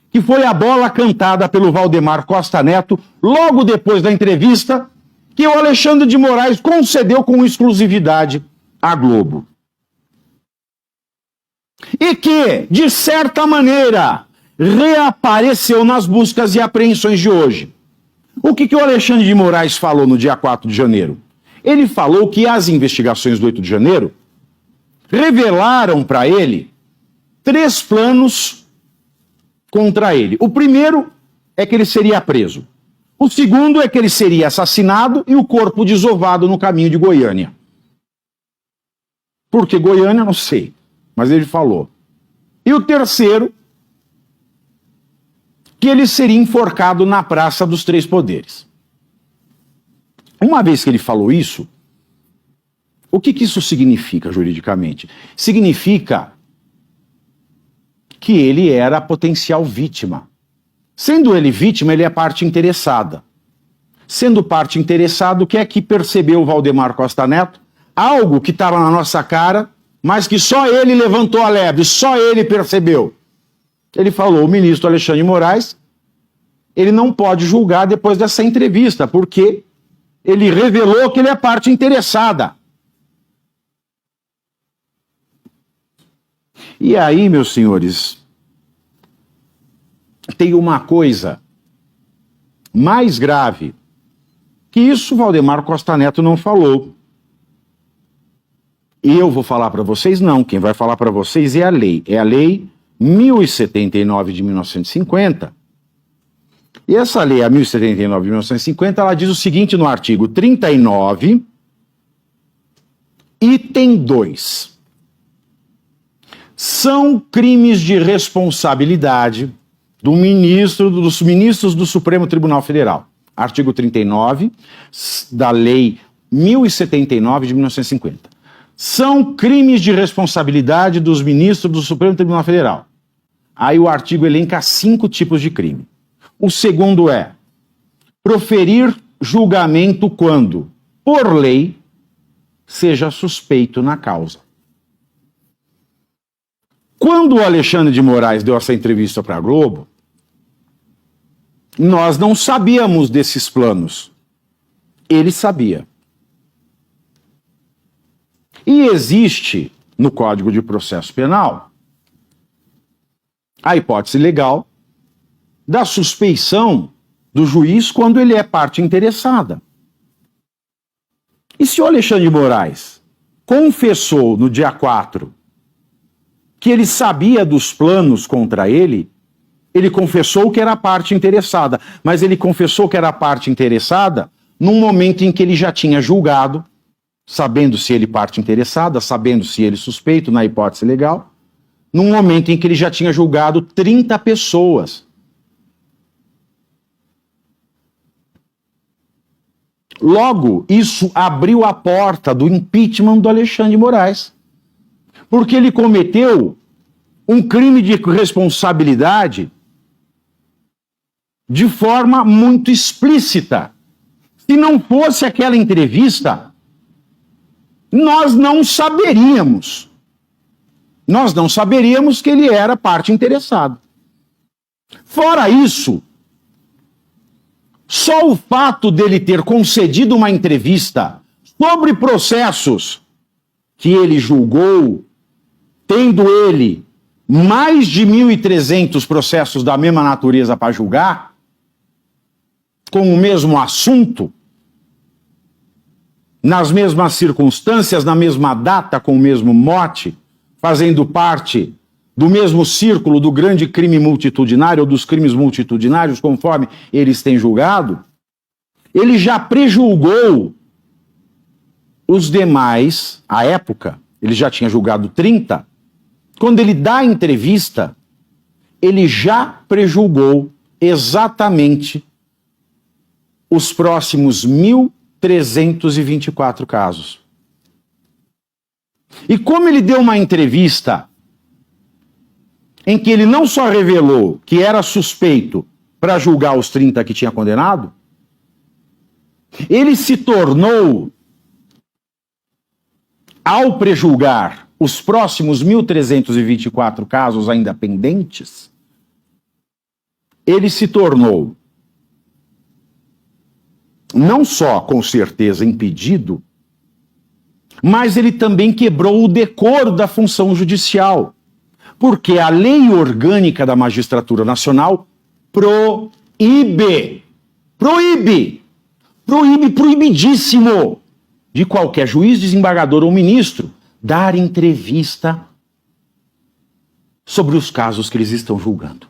que foi a bola cantada pelo Valdemar Costa Neto logo depois da entrevista que o Alexandre de Moraes concedeu com exclusividade à Globo. E que, de certa maneira, reapareceu nas buscas e apreensões de hoje. O que o Alexandre de Moraes falou no dia 4 de janeiro? Ele falou que as investigações do 8 de janeiro revelaram para ele 3 planos contra ele. O primeiro é que ele seria preso. O segundo é que ele seria assassinado e o corpo desovado no caminho de Goiânia. Por que Goiânia? Não sei, mas ele falou. E o terceiro, que ele seria enforcado na Praça dos Três Poderes. Uma vez que ele falou isso, o que isso significa juridicamente? Significa que ele era a potencial vítima. Sendo ele vítima, ele é parte interessada. Sendo parte interessada, o que é que percebeu o Valdemar Costa Neto? Algo que estava na nossa cara, mas que só ele levantou a lebre, só ele percebeu. Ele falou, o ministro Alexandre de Moraes, ele não pode julgar depois dessa entrevista, porque ele revelou que ele é parte interessada. E aí, meus senhores, tem uma coisa mais grave, que isso Valdemar Costa Neto não falou. E eu vou falar para vocês, não. Quem vai falar para vocês é a lei. É a lei 1079 de 1950. E essa lei, a 1079 de 1950, ela diz o seguinte no artigo 39, item 2. São crimes de responsabilidade dos ministros do Supremo Tribunal Federal. Artigo 39 da lei 1079 de 1950. São crimes de responsabilidade dos ministros do Supremo Tribunal Federal. Aí o artigo elenca 5 tipos de crime. O segundo é proferir julgamento quando, por lei, seja suspeito na causa. Quando o Alexandre de Moraes deu essa entrevista para a Globo, nós não sabíamos desses planos. Ele sabia. E existe, no Código de Processo Penal, a hipótese legal da suspeição do juiz quando ele é parte interessada. E se o Alexandre de Moraes confessou no dia 4 que ele sabia dos planos contra ele, ele confessou que era parte interessada, mas ele confessou que era parte interessada num momento em que ele já tinha julgado, sabendo se ele parte interessada, sabendo se ele suspeito na hipótese legal, num momento em que ele já tinha julgado 30 pessoas. Logo, isso abriu a porta do impeachment do Alexandre de Moraes, porque ele cometeu um crime de responsabilidade de forma muito explícita. Se não fosse aquela entrevista, nós não saberíamos. Nós não saberíamos que ele era parte interessada. Fora isso, só o fato dele ter concedido uma entrevista sobre processos que ele julgou, tendo ele mais de 1.300 processos da mesma natureza para julgar, com o mesmo assunto, nas mesmas circunstâncias, na mesma data, com o mesmo mote, fazendo parte do mesmo círculo do grande crime multitudinário ou dos crimes multitudinários, conforme eles têm julgado, ele já prejulgou os demais, à época, ele já tinha julgado 30, quando ele dá a entrevista, ele já prejulgou exatamente os próximos 1.324 casos. E como ele deu uma entrevista em que ele não só revelou que era suspeito para julgar os 30 que tinha condenado, ele se tornou, ao prejulgar os próximos 1.324 casos ainda pendentes, ele se tornou não só, com certeza, impedido, mas ele também quebrou o decoro da função judicial, porque a lei orgânica da Magistratura Nacional proibidíssimo de qualquer juiz, desembargador ou ministro dar entrevista sobre os casos que eles estão julgando.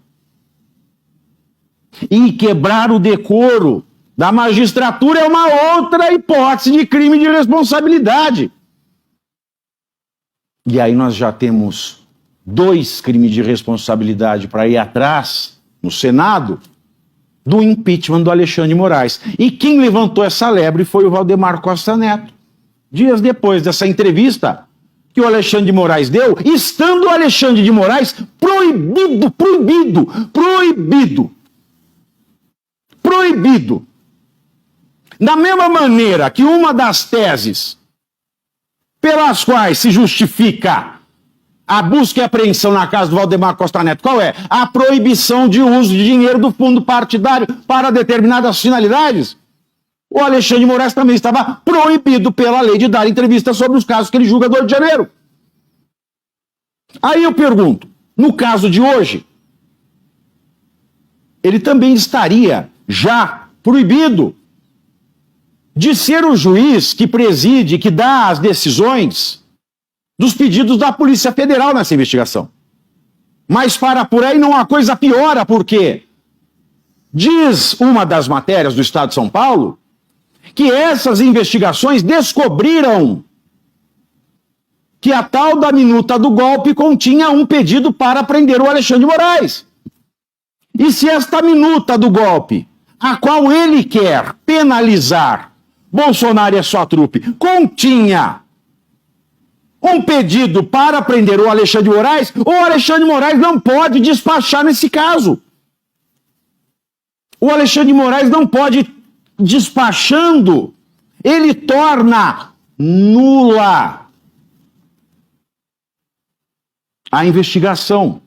E quebrar o decoro da magistratura é uma outra hipótese de crime de responsabilidade. E aí nós já temos 2 crimes de responsabilidade para ir atrás no Senado do impeachment do Alexandre de Moraes. E quem levantou essa lebre foi o Valdemar Costa Neto. Dias depois dessa entrevista que o Alexandre de Moraes deu, estando o Alexandre de Moraes proibido. Da mesma maneira que uma das teses pelas quais se justifica a busca e apreensão na casa do Valdemar Costa Neto, qual é? A proibição de uso de dinheiro do fundo partidário para determinadas finalidades. O Alexandre de Moraes também estava proibido pela lei de dar entrevista sobre os casos que ele julga do Rio de Janeiro. Aí eu pergunto, no caso de hoje, ele também estaria já proibido de ser o juiz que preside, que dá as decisões dos pedidos da Polícia Federal nessa investigação. Mas para por aí não, a coisa piora, porque diz uma das matérias do Estado de São Paulo que essas investigações descobriram que a tal da minuta do golpe continha um pedido para prender o Alexandre de Moraes. E se esta minuta do golpe, a qual ele quer penalizar Bolsonaro e a sua trupe, continha um pedido para prender o Alexandre de Moraes, o Alexandre de Moraes não pode despachar nesse caso. O Alexandre de Moraes não pode, despachando, ele torna nula a investigação.